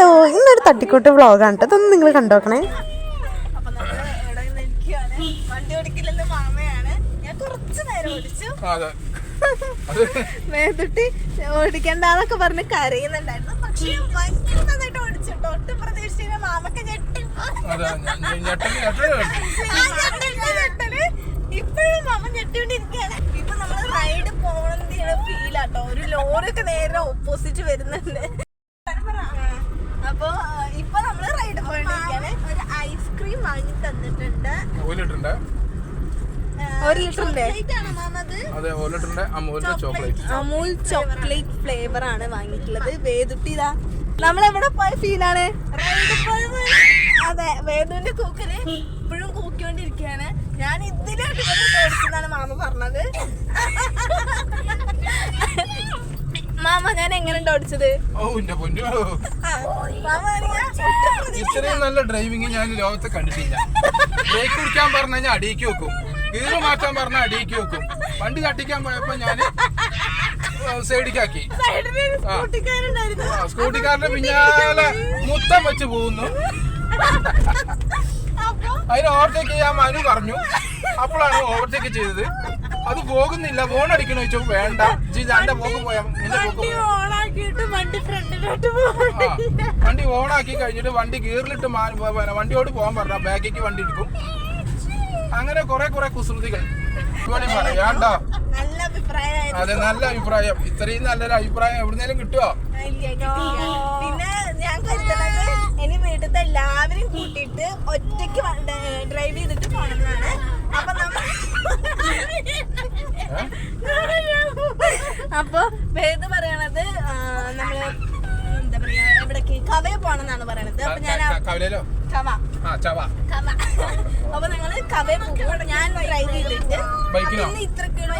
Hello, ഇന്നൊരു തട്ടിക്കൂട്ട് വ്ളോഗാണ് കേട്ടോ. ഇതൊന്നും നിങ്ങൾ കണ്ടോക്കണേ. വണ്ടി ഓടിക്കില്ലെന്ന് മാമയാണ്. ഞാൻ കുറച്ചു നേരം ഓടിച്ചു. മേതുട്ടി ഓടിക്കണ്ടെന്നൊക്കെ പറഞ്ഞ് കരയുന്നുണ്ടായിരുന്നു. പക്ഷെ ഭയങ്കര നന്നായിട്ട് ഓടിച്ചിട്ടോ. ഒട്ടും പ്രതീക്ഷിച്ചില്ല. മാമക്ക് ഞെട്ടല്. ഇപ്പോഴും മാമ ഞെട്ടിക്കൊണ്ടിരിക്കുകയാണ്. ഇപ്പൊ നമ്മള് റൈഡ് പോകണമെന്ന് ഫീലാട്ടോ. ഒരു ലോറിയൊക്കെ നേരെ ഓപ്പോസിറ്റ് വരുന്നുണ്ട്. അപ്പൊ ഇപ്പൊ നമ്മള് റൈഡ് പോയിട്ടിരിക്കാണ്. ഒരു ഐസ്ക്രീം വാങ്ങി തന്നിട്ടുണ്ട്. 1 ലിറ്ററിന്റെ അമൂൽ ചോക്ലേറ്റ് ഫ്ലേവർ ആണ് വാങ്ങിയിട്ടുള്ളത്. വേദുട്ടിതാ നമ്മളെവിടെ പോയ ഫീലാണ്. അതെ, വേദുവിന്റെ കൂക്കല് ഇപ്പോഴും കൂക്കിക്കൊണ്ടിരിക്കുകയാണ്. ഞാൻ ഇതിലായിട്ട് ഓടിച്ചെന്നാണ് മാമ പറഞ്ഞത്. മാമ, ഞാൻ എങ്ങനെയുണ്ട് ഓടിച്ചത്? ഇത്രയും നല്ല ഡ്രൈവിംഗ് ഞാൻ ലോകത്തെ കണ്ടിട്ടില്ല. ബ്രേക്ക് പിടിക്കാൻ പറഞ്ഞു കഴിഞ്ഞാൽ അടിയിക്ക് വെക്കും, ഗിയർ മാറ്റാൻ പറഞ്ഞാൽ അടിയിക്ക് വെക്കും. വണ്ടി തട്ടിക്കാൻ പോയപ്പോ ഞാൻ സൈഡിക്കാക്കി. സ്കൂട്ടിക്കാരന്റെ പിന്നാലെ മുത്തം വെച്ച് പോകുന്നു. അതിന് ഓവർടേക്ക് ചെയ്യാൻ മനു പറഞ്ഞു. അപ്പോഴാണ് ഓവർടേക്ക് ചെയ്തത്. അത് പോകുന്നില്ല, ഫോൺ അടിക്കണോ ചോദിച്ചു. വേണ്ട, എന്റെ പോക്ക് പോയാ വണ്ടി ഓണാക്കി കഴിഞ്ഞിട്ട് വണ്ടി ഗിയറിലിട്ട് വണ്ടിയോട് പോകാൻ പറഞ്ഞ ബാക്കിക്ക് വണ്ടി എടുക്കും. അങ്ങനെ കുറെ കുസൃതികൾ പറയാണ്ടോ. അതെ, നല്ല അഭിപ്രായം. ഇത്രയും നല്ലൊരു അഭിപ്രായം എവിടുന്നേലും കിട്ടുമോ? പിന്നെ ഞാൻ കരുതുന്നത് ഇനി വീട്ടിലത്തെ എല്ലാവരും കൂട്ടിയിട്ട് ഒറ്റയ്ക്ക് ഡ്രൈവ് ചെയ്തിട്ട് പോകണമെന്നാണ്. അപ്പൊ വേദ പറയണത് നമ്മള് എന്താ പറയാ, എവിടേക്ക് കവയെ പോണെന്നാണ് പറയണത്. അപ്പൊ ഞാൻ അപ്പൊ ഞങ്ങള് കവയെ പോകും. ഞാൻ ഡ്രൈവ് ചെയ്തിട്ട് ഇത്ര കിലോ